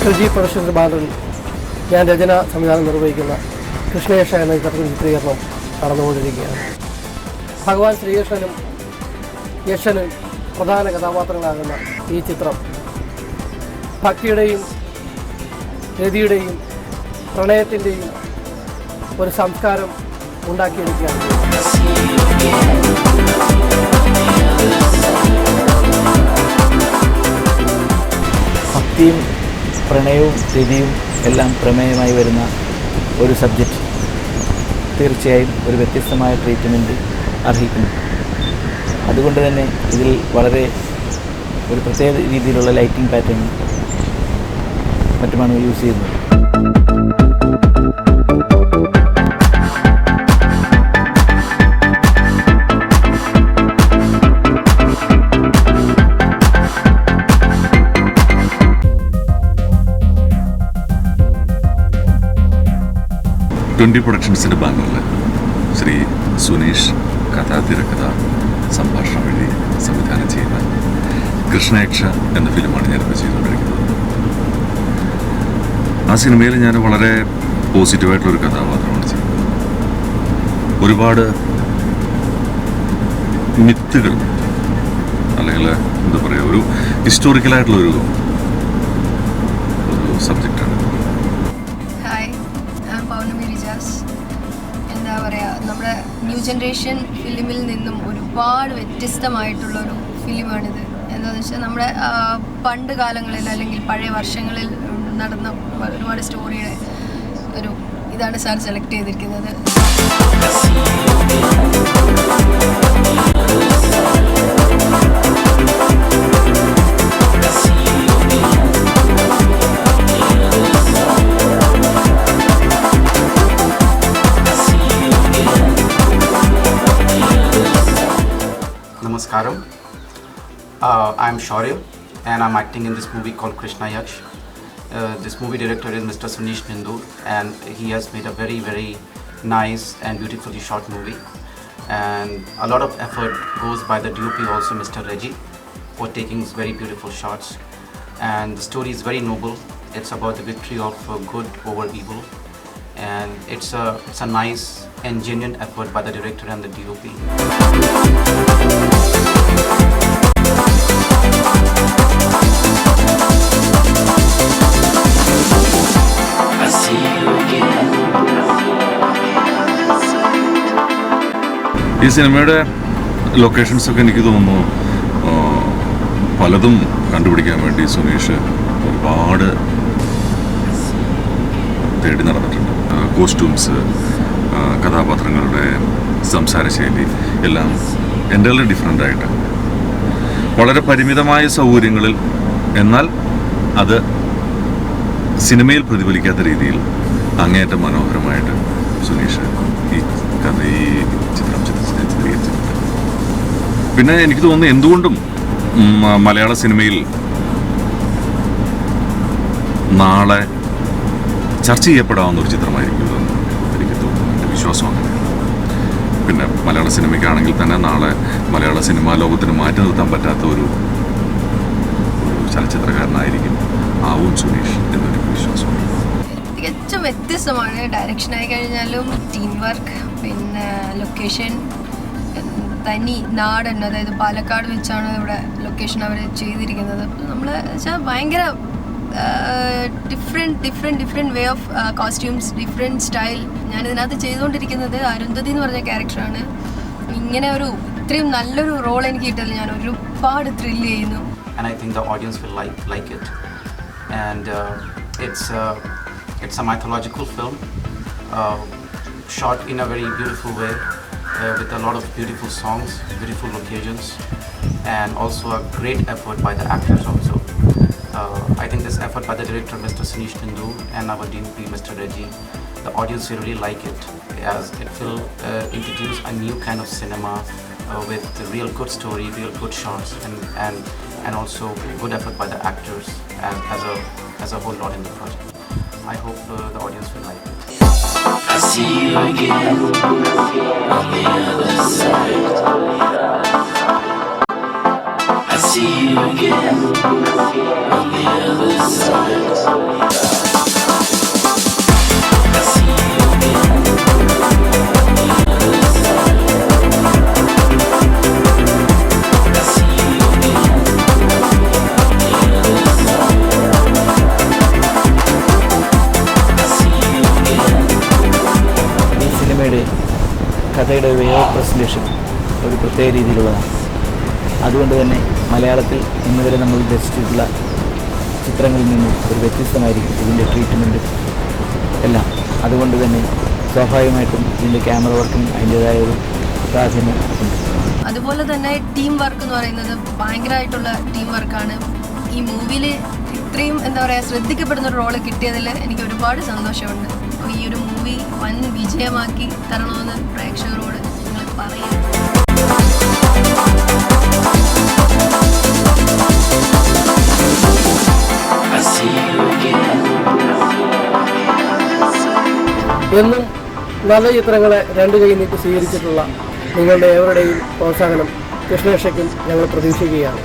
Shaji productions ബാനറിൽ ഞാൻ രചന സംവിധാനം നിർവഹിക്കുന്ന കൃഷ്ണേഷ എന്ന ചിത്രത്തിൻ്റെ ചിത്രീകരണം നടന്നുകൊണ്ടിരിക്കുകയാണ്. ഭഗവാൻ ശ്രീകൃഷ്ണനും യക്ഷനും പ്രധാന കഥാപാത്രങ്ങളാകുന്ന ഈ ചിത്രം ഭക്തിയുടെയും രതിയുടെയും പ്രണയത്തിൻ്റെയും ഒരു സംസ്കാരം ഉണ്ടാക്കിയെടുക്കുകയാണ്. ഭക്തിയും പ്രണയവും രതിയും എല്ലാം പ്രമേയമായി വരുന്ന ഒരു സബ്ജക്റ്റ് തീർച്ചയായും ഒരു വ്യത്യസ്തമായ ട്രീറ്റ്മെൻറ്റ് അർഹിക്കുന്നു. അതുകൊണ്ട് തന്നെ ഇതിൽ വളരെ ഒരു പ്രത്യേക രീതിയിലുള്ള ലൈറ്റിംഗ് പാറ്റേൺ മറ്റുമാണ് യൂസ് ചെയ്യുന്നത്. ട്വൻ്റി പ്രൊഡക്ഷൻസിൻ്റെ ബാനറിൽ ശ്രീ സുനീഷ് തിരക്കഥ സംഭാഷണം എഴുതി സംവിധാനം ചെയ്യുന്ന കൃഷ്ണയക്ഷ എന്ന ഫിലിമാണ് ഞാനിപ്പോൾ ചെയ്തുകൊണ്ടിരിക്കുന്നത്. ആ സിനിമയിൽ ഞാൻ വളരെ പോസിറ്റീവായിട്ടുള്ളൊരു കഥാപാത്രമാണ് ചെയ്യുന്നത്. ഒരുപാട് മിത്തുകൾ അല്ലെങ്കിൽ എന്താ പറയുക, ഒരു ഹിസ്റ്റോറിക്കലായിട്ടുള്ളൊരു സബ്ജക്റ്റാണ്. എന്താ പറയുക, നമ്മുടെ ന്യൂ ജനറേഷൻ ഫിലിമിൽ നിന്നും ഒരുപാട് വ്യത്യസ്തമായിട്ടുള്ളൊരു ഫിലിമാണിത്. എന്താണെന്ന് വെച്ചാൽ നമ്മുടെ പണ്ട് കാലങ്ങളിൽ അല്ലെങ്കിൽ പഴയ വർഷങ്ങളിൽ നടന്ന ഒരുപാട് സ്റ്റോറിയുടെ ഒരു ഇതാണ് സാർ സെലക്ട് ചെയ്തിരിക്കുന്നത്. Namaskaram. I'm Shaurya and I'm acting in this movie called Krishna Yaksh. This movie director is Mr. Sunish Bindur and he has made a very, very nice and beautifully shot movie. And a lot of effort goes by the DOP also, Mr. Reggie, for taking very beautiful shots. And the story is very noble. It's about the victory of good over evil. And it's a nice and genuine effort by the director and the DOP. ഈ സിനിമയുടെ ലൊക്കേഷൻസൊക്കെ എനിക്ക് തോന്നുന്നു പലതും കണ്ടുപിടിക്കാൻ വേണ്ടി സുനീഷ് ഒരുപാട് തേടി നടന്നിട്ടുണ്ട്. കോസ്റ്റ്യൂംസ്, കഥാപാത്രങ്ങളുടെ സംസാരശൈലി എല്ലാം എൻ്റർലി ഡിഫറെൻ്റ് ആയിട്ട് വളരെ പരിമിതമായ സൗകര്യങ്ങളിൽ, എന്നാൽ അത് സിനിമയിൽ പ്രതിഫലിക്കാത്ത രീതിയിൽ അങ്ങേയറ്റം മനോഹരമായിട്ട് സുനീഷ് ഈ ചിത്രം ചിത്രീകരിച്ചിട്ടുണ്ട്. പിന്നെ എനിക്ക് തോന്നുന്നു എന്തുകൊണ്ടും മലയാള സിനിമയിൽ നാളെ ചർച്ച ചെയ്യപ്പെടാവുന്ന ഒരു ചിത്രമായിരിക്കും ഇതെന്ന് എനിക്ക് തോന്നുന്നു. എൻ്റെ വിശ്വാസം അങ്ങനെയാണ്. പിന്നെ മലയാള സിനിമയ്ക്കാണെങ്കിൽ തന്നെ നാളെ മലയാള സിനിമാ ലോകത്തിന് മാറ്റി നിർത്താൻ പറ്റാത്ത ഒരു ചലച്ചിത്രകാരനായിരിക്കും ആവും സുനീഷ് എന്നൊരു വിശ്വാസമാണ്. തികച്ചും വ്യത്യസ്തമാണ്. ഡയറക്ഷനായി കഴിഞ്ഞാലും ടീം വർക്ക്, പിന്നെ ലൊക്കേഷൻ, തനി നാടൻ, അതായത് പാലക്കാട് വെച്ചാണ് ഇവിടെ ലൊക്കേഷൻ അവർ ചെയ്തിരിക്കുന്നത്. നമ്മൾ വെച്ചാൽ ഭയങ്കര different way of costumes, different style. ഞാനിതിനകത്ത് ചെയ്തുകൊണ്ടിരിക്കുന്നത് അരുന്ധതി എന്ന് പറഞ്ഞ ക്യാരക്ടറാണ്. ഇങ്ങനെ ഒരു ഇത്രയും നല്ലൊരു റോൾ എനിക്ക് കിട്ടില്ല. ഞാൻ ഒരുപാട് ത്രില്ല് ചെയ്യുന്നു. And I think the audience will like it. And it's a mythological film, shot in a very beautiful way, with a lot of beautiful songs, beautiful locations, and also a great effort by the actors also. I think this effort by the director, Mr. Sunish Bindu, and our DOP, Mr. Reggie, the audience will really like it, as it will introduce a new kind of cinema with real good story, real good shots, and also good effort by the actors as a whole lot in the project. I hope the audience will like it. I see you again on the other side. I see see you again on the other side. I see you again on the other side. I see you again on the other side. I see you again. ഈ സിനിമയുടെ കഥയുടെ way of presentation ഒരു പ്രത്യേക രീതിയിലുള്ളതാണ്. അതുകൊണ്ട് തന്നെ മലയാളത്തിൽ ഇന്നുവരെ നമ്മൾ ദർശിച്ചിട്ടുള്ള ചിത്രങ്ങളിൽ നിന്നും ഒരു വ്യത്യസ്തമായിരിക്കും ഇതിൻ്റെ ട്രീറ്റ്മെൻറ്റ് എല്ലാം. അതുകൊണ്ട് തന്നെ സ്വാഭാവികമായിട്ടും ഇതിൻ്റെ ക്യാമറ വർക്കിന് അതിൻ്റേതായ ഒരു പ്രാധാന്യം ഉണ്ട്. അതുപോലെ തന്നെ ടീം വർക്ക് എന്ന് പറയുന്നത് ഭയങ്കരമായിട്ടുള്ള ടീം വർക്കാണ്. ഈ മൂവിയിൽ ഇത്രയും എന്താ പറയുക ശ്രദ്ധിക്കപ്പെടുന്ന ഒരു റോള് കിട്ടിയതിൽ എനിക്ക് ഒരുപാട് സന്തോഷമുണ്ട്. അപ്പോൾ ഈ ഒരു മൂവി വൻ വിജയമാക്കി തരണമെന്ന് പ്രേക്ഷകരോട് നിങ്ങൾ പറയാം. I see you again. എന്നും നല്ല ചിത്രങ്ങളെ രണ്ട് കൈ നീട്ടി സ്വീകരിച്ചിട്ടുള്ള നിങ്ങളുടെ ഏവരുടെയും പ്രോത്സാഹനം കൃഷ്ണേഷയ്ക്കും ഞങ്ങൾ പ്രതീക്ഷിക്കുകയാണ്.